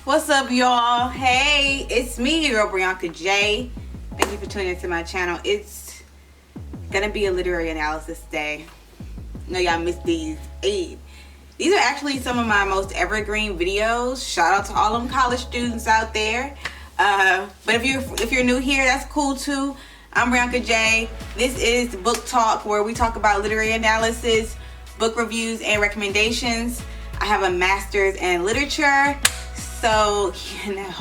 What's up, y'all? Hey, it's me, your girl Brianka J. Thank you for tuning into my channel. It's gonna be a literary analysis day. No, y'all missed these. Hey, these are actually some of my most evergreen videos. Shout out to all them college students out there. But if you're new here, that's cool too. I'm Brianka J. This is Book Talk, where we talk about literary analysis, book reviews, and recommendations. I have a master's in literature, so you know,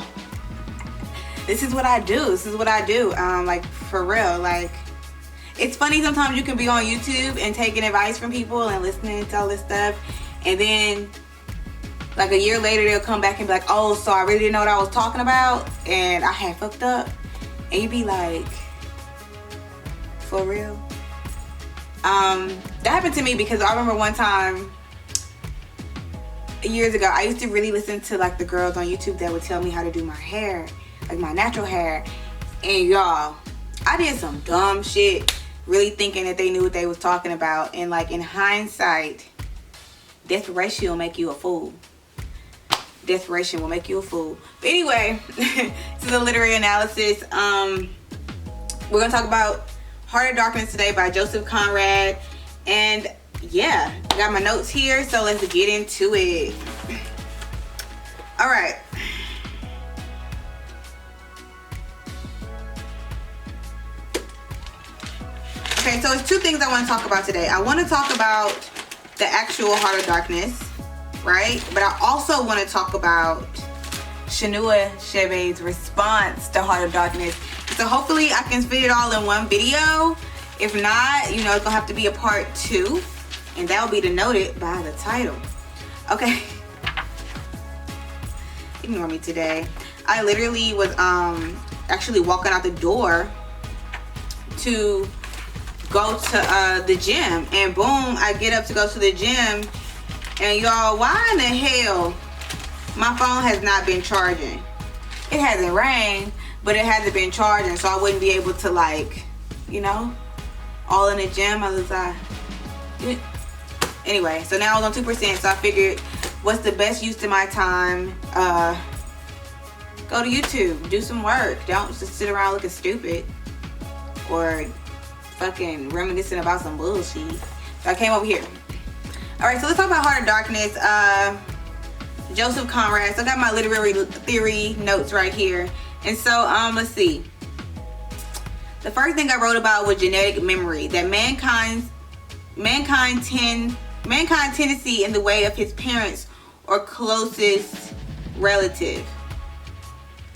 this is what I do. Like, for real. Like, it's funny sometimes you can be on YouTube and taking advice from people and listening to all this stuff, and then like a year later they'll come back and be like, oh, so I really didn't know what I was talking about and I had fucked up. And you be like, for real? That happened to me because I remember one time years ago, I used to really listen to like the girls on YouTube that would tell me how to do my hair, like my natural hair. And y'all, I did some dumb shit, really thinking that they knew what they was talking about. And like, in hindsight, desperation will make you a fool. Desperation will make you a fool. But anyway, this is a literary analysis. We're gonna talk about Heart of Darkness today by Joseph Conrad. And yeah, I got my notes here, so let's get into it. All right. Okay, so it's two things I want to talk about today. I want to talk about the actual Heart of Darkness, right? But I also want to talk about Chinua Achebe's response to Heart of Darkness. So hopefully I can fit it all in one video. If not, you know, it's gonna have to be a part 2. And that will be denoted by the title. Okay. Ignore me today. I literally was actually walking out the door to go to the gym. And boom, I get up to go to the gym. And y'all, why in the hell my phone has not been charging? It hasn't rang, but it hasn't been charging. So I wouldn't be able to, like, you know, all in the gym. I was like, anyway, so now I was on 2%, so I figured, what's the best use of my time? Go to YouTube, do some work. Don't just sit around looking stupid or fucking reminiscing about some bullshit. So I came over here. All right, so let's talk about Heart of Darkness. Joseph Conrad. So I got my literary theory notes right here. And so let's see. The first thing I wrote about was genetic memory, that mankind tendency in the way of his parents or closest relative.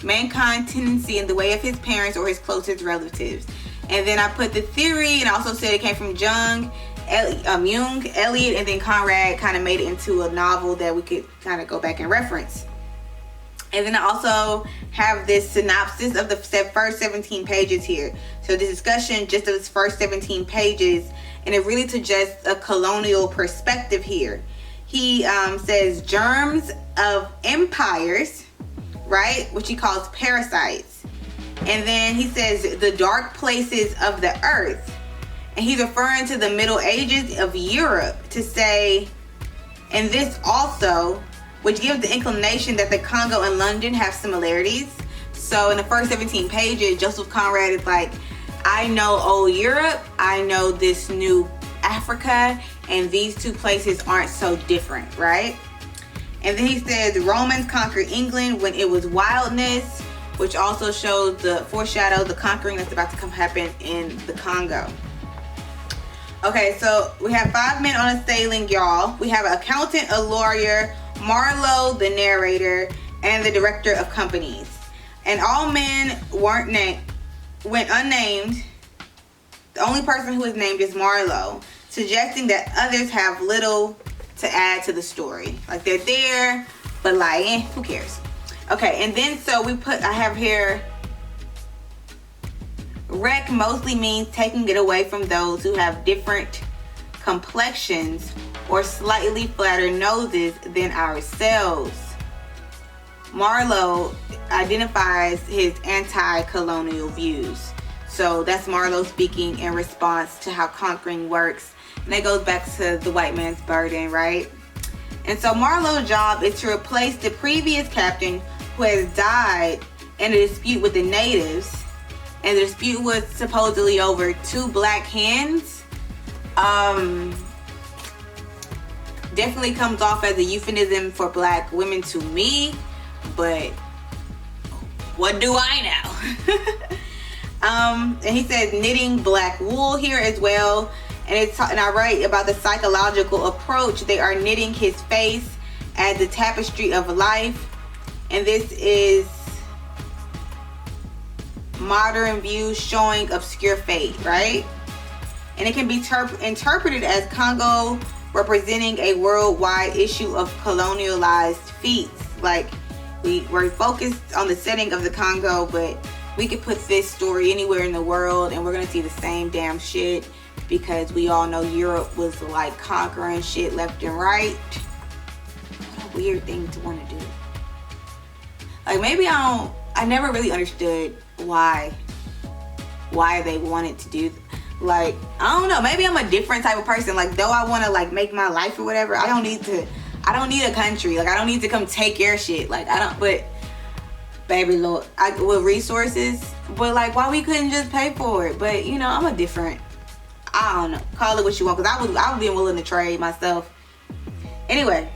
Mankind tendency in the way of his parents or his closest relatives. And then I put the theory, and I also said it came from Jung, Eliot, and then Conrad kind of made it into a novel that we could kind of go back and reference. And then I also have this synopsis of the first 17 pages here. So the discussion just of this first 17 pages, and it really suggests a colonial perspective here. He says germs of empires, right, which he calls parasites. And then he says the dark places of the earth. And he's referring to the Middle Ages of Europe to say, and this also, which gives the inclination that the Congo and London have similarities. So in the first 17 pages, Joseph Conrad is like, I know old Europe, I know this new Africa, and these two places aren't so different, right? And then he says the Romans conquered England when it was wildness, which also shows foreshadows the conquering that's about to come happen in the Congo. Okay, so we have 5 men on a sailing, y'all. We have an accountant, a lawyer, Marlow, the narrator, and the director of companies. And all men went unnamed. The only person who is named is Marlow, suggesting that others have little to add to the story. Like, they're there, but like, who cares? Okay, and then so I have here, wreck mostly means taking it away from those who have different complexions or slightly flatter noses than ourselves. Marlow identifies his anti-colonial views. So that's Marlow speaking in response to how conquering works. And that goes back to the white man's burden, right? And so Marlow's job is to replace the previous captain who has died in a dispute with the natives. And the dispute was supposedly over 2 black hens. Definitely comes off as a euphemism for black women to me, but what do I know? And he says knitting black wool here as well. And I write about the psychological approach. They are knitting his face as the tapestry of life. And this is modern view showing obscure fate, right? And it can be interpreted as Congo representing a worldwide issue of colonialized feats. Like, we're focused on the setting of the Congo, but we could put this story anywhere in the world and we're gonna see the same damn shit, because we all know Europe was like conquering shit left and right. What a weird thing to want to do. Like, maybe I never really understood why they wanted to do, like, I don't know, maybe I'm a different type of person. Like, though I want to like make my life or whatever, I don't need a country. Like, I don't need to come take your shit. Like, but baby Lord, with resources, but like, why we couldn't just pay for it? But you know, I'm a different, I don't know, call it what you want, because I would be willing to trade myself. Anyway,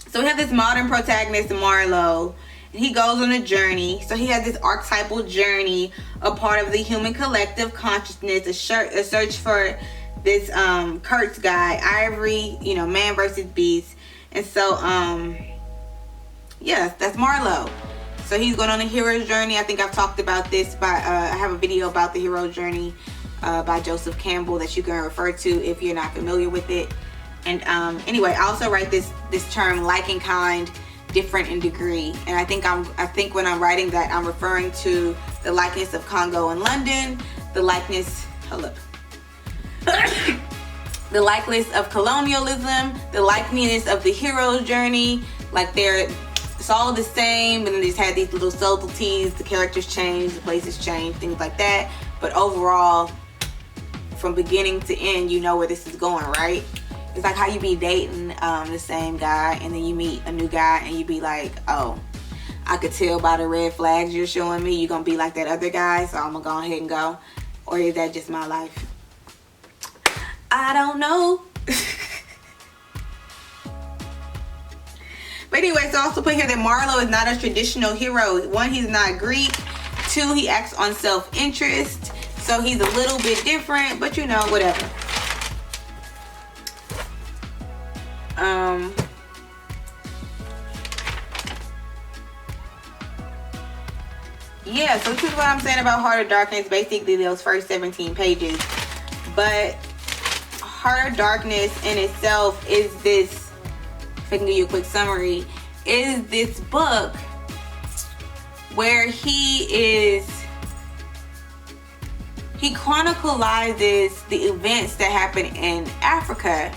so we have this modern protagonist, Marlow. He goes on a journey. So he has this archetypal journey, a part of the human collective consciousness, a search for this Kurtz guy, Ivory, you know, man versus beast. And so yes, that's Marlow. So he's going on a hero's journey. I think I've talked about this I have a video about the hero's journey by Joseph Campbell that you can refer to if you're not familiar with it. And anyway, I also write this term like in kind, different in degree. And I think when I'm writing that, I'm referring to the likeness of Congo and London, the likeness, the likeness of colonialism, the likeness of the hero's journey. Like, it's all the same, and then they just had these little subtleties. The characters change, the places change, things like that. But overall, from beginning to end, you know where this is going, right? It's like how you be dating the same guy, and then you meet a new guy and you be like, oh, I could tell by the red flags you're showing me you're gonna be like that other guy, so I'm gonna go ahead and go. Or is that just my life? I don't know. But anyway, so I also put here that Marlow is not a traditional hero. 1, he's not Greek. 2, he acts on self-interest. So he's a little bit different, but you know, whatever. Yeah, so this is what I'm saying about Heart of Darkness, basically those first 17 pages. But Heart of Darkness in itself is this, if I can give you a quick summary, is this book where he chronicalizes the events that happen in Africa.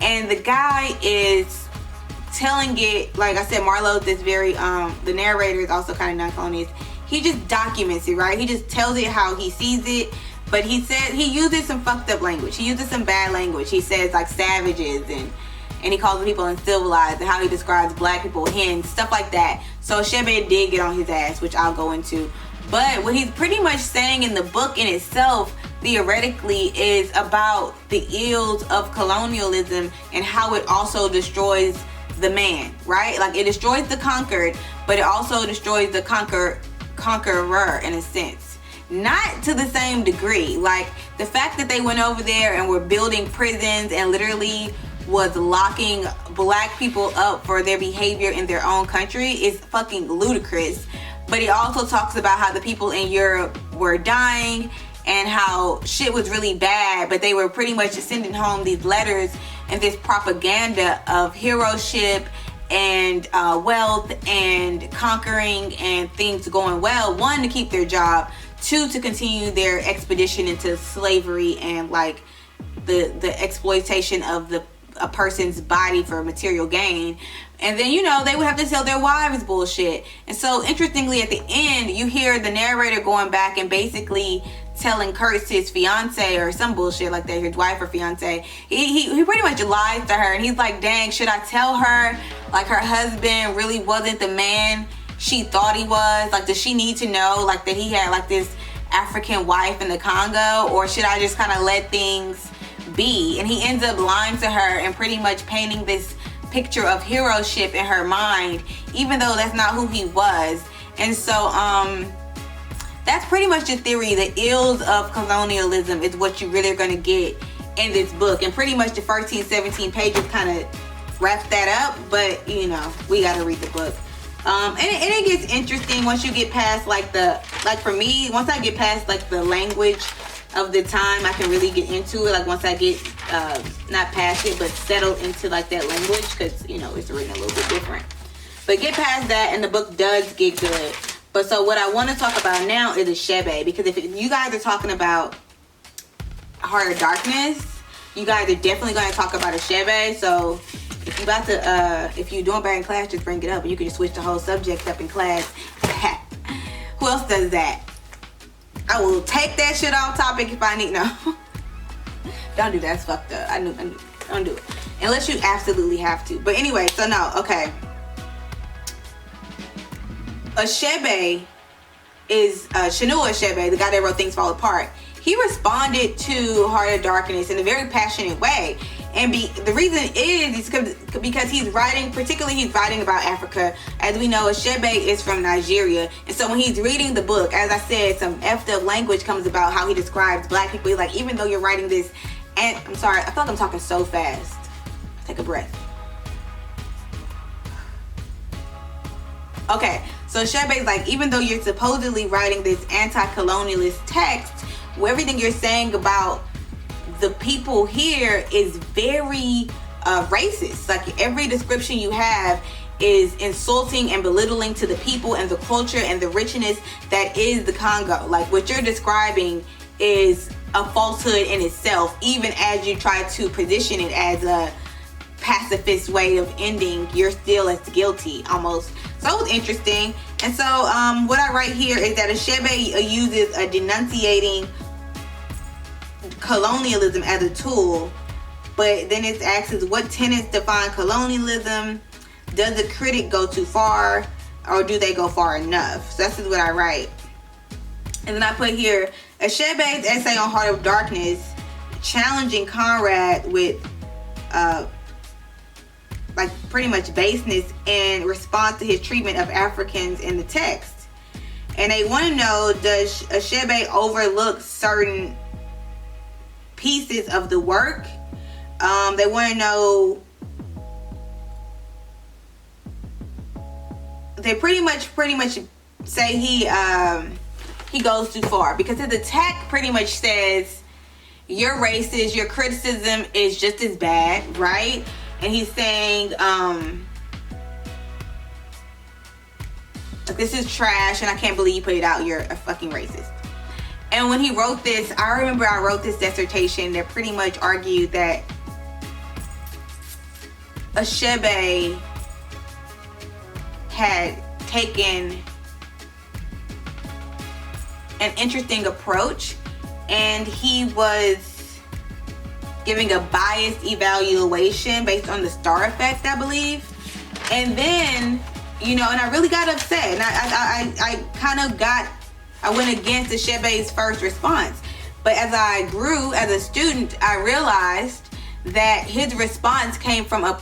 And the guy is telling it, like I said, Marlow, this very, the narrator is also kind of non-colonialist. He just documents it, right? He just tells it how he sees it. But he said he uses some fucked up language. He uses some bad language. He says like savages and he calls the people uncivilized, and how he describes black people, hens, stuff like that. So Achebe did get on his ass, which I'll go into. But what he's pretty much saying in the book in itself, theoretically, is about the ills of colonialism and how it also destroys the man, right? Like, it destroys the conquered, but it also destroys the conqueror in a sense. Not to the same degree. Like, the fact that they went over there and were building prisons and literally was locking black people up for their behavior in their own country is fucking ludicrous. But he also talks about how the people in Europe were dying and how shit was really bad, but they were pretty much sending home these letters and this propaganda of heroship and wealth and conquering and things going well. 1, to keep their job. 2, to continue their expedition into slavery and like the exploitation of a person's body for material gain. And then, you know, they would have to sell their wives bullshit. And so interestingly, at the end, you hear the narrator going back and basically telling Kurtz, his fiance or some bullshit like that, his wife or fiance, he pretty much lies to her, and he's like, dang, should I tell her like her husband really wasn't the man she thought he was? Like, does she need to know like that he had like this African wife in the Congo, or should I just kind of let things be? And he ends up lying to her and pretty much painting this picture of heroship in her mind, even though that's not who he was. And so that's pretty much the theory. The ills of colonialism is what you really are going to get in this book, and pretty much the 17 pages kind of wraps that up. But you know, we got to read the book. And it gets interesting once you get past like for me, once I get past like the language of the time, I can really get into it. Like once I get not past it, but settled into like that language, because you know it's written a little bit different. But get past that and the book does get good. But so what I want to talk about now is Achebe, because if you guys are talking about Heart of Darkness, you guys are definitely going to talk about Achebe. So if you about to, if you're doing bad in class, just bring it up, and you can just switch the whole subject up in class. Who else does that? I will take that shit off topic if I need. No, don't do that. It's fucked up. I knew. Don't do it unless you absolutely have to. But anyway, so no, okay. Achebe is Chinua Achebe, the guy that wrote Things Fall Apart. He responded to Heart of Darkness in a very passionate way, and the reason is because he's writing about Africa. As we know, Achebe is from Nigeria, and so when he's reading the book, as I said, some effed up language comes about how he describes black people. He's like, even though you're writing this, and I'm sorry, I feel like I'm talking so fast. Take a breath. Okay. So Achebe's like, even though you're supposedly writing this anti-colonialist text, where everything you're saying about the people here is very racist. Like every description you have is insulting and belittling to the people and the culture and the richness that is the Congo. Like what you're describing is a falsehood in itself, even as you try to position it as a pacifist way of ending, you're still as guilty almost. So it was interesting. And so what I write here is that Achebe uses denunciating colonialism as a tool, but then it asks what tenets define colonialism? Does the critic go too far, or do they go far enough? So this is what I write. And then I put here Achebe's essay on Heart of Darkness, challenging Conrad with like pretty much baseness in response to his treatment of Africans in the text. And they want to know, does Achebe overlook certain pieces of the work? They want to know, they pretty much say he goes too far, because his attack pretty much says you're racist, your criticism is just as bad, right? And he's saying, this is trash and I can't believe you put it out, you're a fucking racist. And when he wrote this, I remember I wrote this dissertation that pretty much argued that Achebe had taken an interesting approach, and he was giving a biased evaluation based on the star effect, I believe. And then, you know, and I really got upset, and I went against Achebe's first response. But as I grew as a student, I realized that his response came from it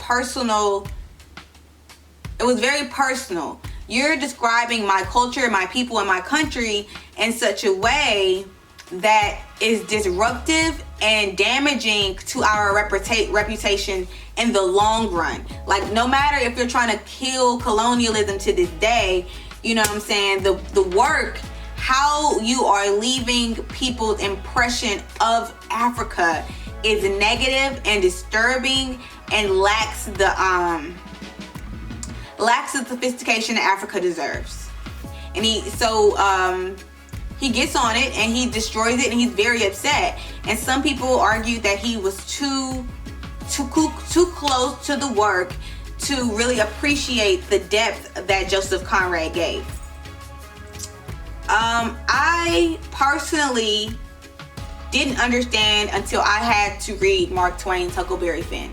was very personal. You're describing my culture, my people, and my country in such a way that is disruptive and damaging to our reputation in the long run. Like, no matter if you're trying to kill colonialism to this day, you know what I'm saying, the work, how you are leaving people's impression of Africa is negative and disturbing and lacks the sophistication that Africa deserves. And he gets on it and he destroys it, and he's very upset. And some people argue that he was too close to the work to really appreciate the depth that Joseph Conrad gave. I personally didn't understand until I had to read Mark Twain's Huckleberry Finn.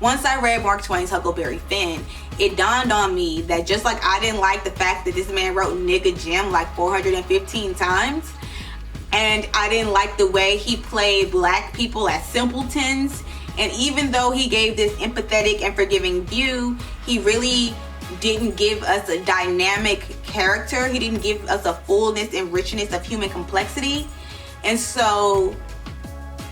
Once I read Mark Twain's Huckleberry Finn, it dawned on me that just like I didn't like the fact that this man wrote nigga Jim like 415 times, and I didn't like the way he played black people as simpletons, and even though he gave this empathetic and forgiving view, he really didn't give us a dynamic character. He didn't give us a fullness and richness of human complexity. And so,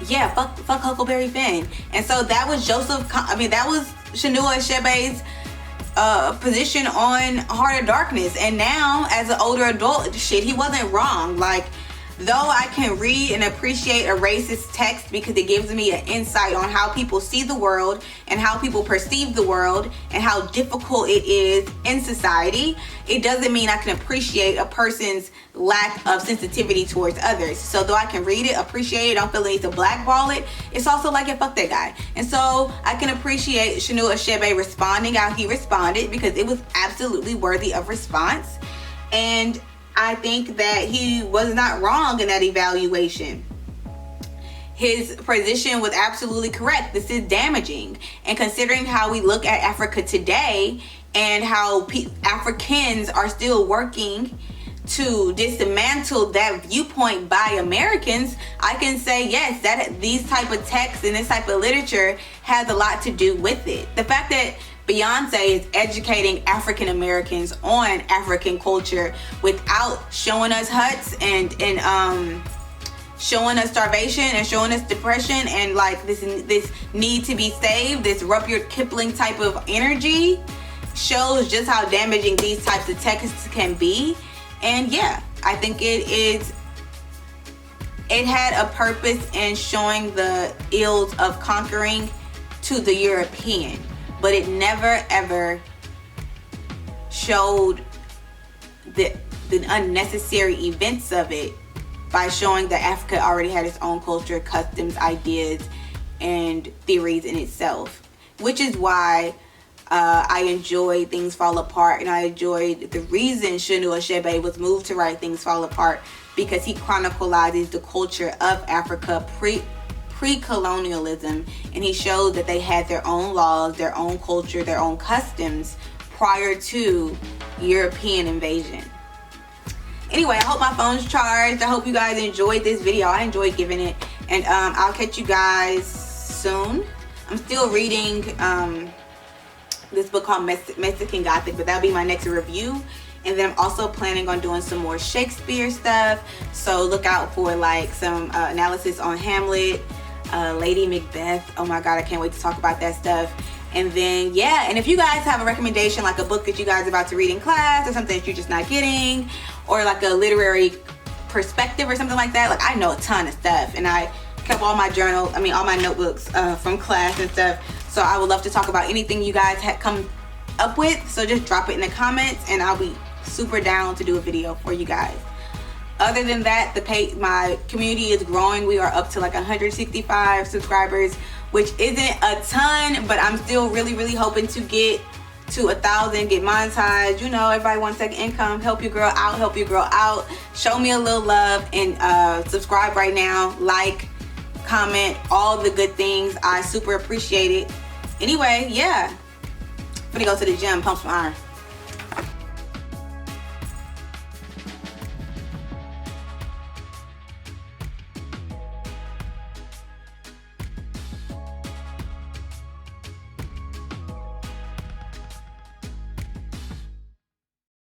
yeah, fuck Huckleberry Finn. And so that was that was Chinua Achebe's position on Heart of Darkness. And now, as an older adult, shit, he wasn't wrong. Like, though I can read and appreciate a racist text because it gives me an insight on how people see the world and how people perceive the world and how difficult it is in society, it doesn't mean I can appreciate a person's lack of sensitivity towards others. So though I can read it, appreciate it, don't feel the need to blackball it, it's also like, yeah, fuck that guy. And so I can appreciate Chinua Achebe responding how he responded because it was absolutely worthy of response. And I think that he was not wrong in that evaluation. His position was absolutely correct. This is damaging. And considering how we look at Africa today and how Africans are still working to dismantle that viewpoint by Americans, I can say yes, that these type of texts and this type of literature has a lot to do with it. The fact that Beyonce is educating African Americans on African culture without showing us huts and showing us starvation and showing us depression and like this need to be saved, this Rudyard Kipling type of energy, shows just how damaging these types of texts can be. And yeah, I think it had a purpose in showing the ills of conquering to the European. But it never ever showed the unnecessary events of it by showing that Africa already had its own culture, customs, ideas, and theories in itself. Which is why I enjoy Things Fall Apart, and I enjoyed the reason Chinua Achebe was moved to write Things Fall Apart, because he chronicles the culture of Africa pre-colonialism, and he showed that they had their own laws, their own culture, their own customs prior to European invasion. Anyway, I hope my phone's charged. I hope you guys enjoyed this video. I enjoyed giving it, and I'll catch you guys soon. I'm still reading this book called Mexican Gothic, but that'll be my next review. And then I'm also planning on doing some more Shakespeare stuff, so look out for like some analysis on Hamlet, Lady Macbeth. Oh my god, I can't wait to talk about that stuff. And then yeah, and if you guys have a recommendation, like a book that you guys are about to read in class, or something that you're just not getting, or like a literary perspective or something like that, like I know a ton of stuff, and I kept all my all my notebooks from class and stuff, so I would love to talk about anything you guys had come up with. So just drop it in the comments and I'll be super down to do a video for you guys. Other than that, my community is growing. We are up to like 165 subscribers, which isn't a ton, but I'm still really hoping to get to 1,000, get monetized. You know, everybody wants second income. Help your girl out. Show me a little love and subscribe right now. Like, comment, all the good things. I super appreciate it. Anyway, yeah, I'm gonna go to the gym, pump some iron.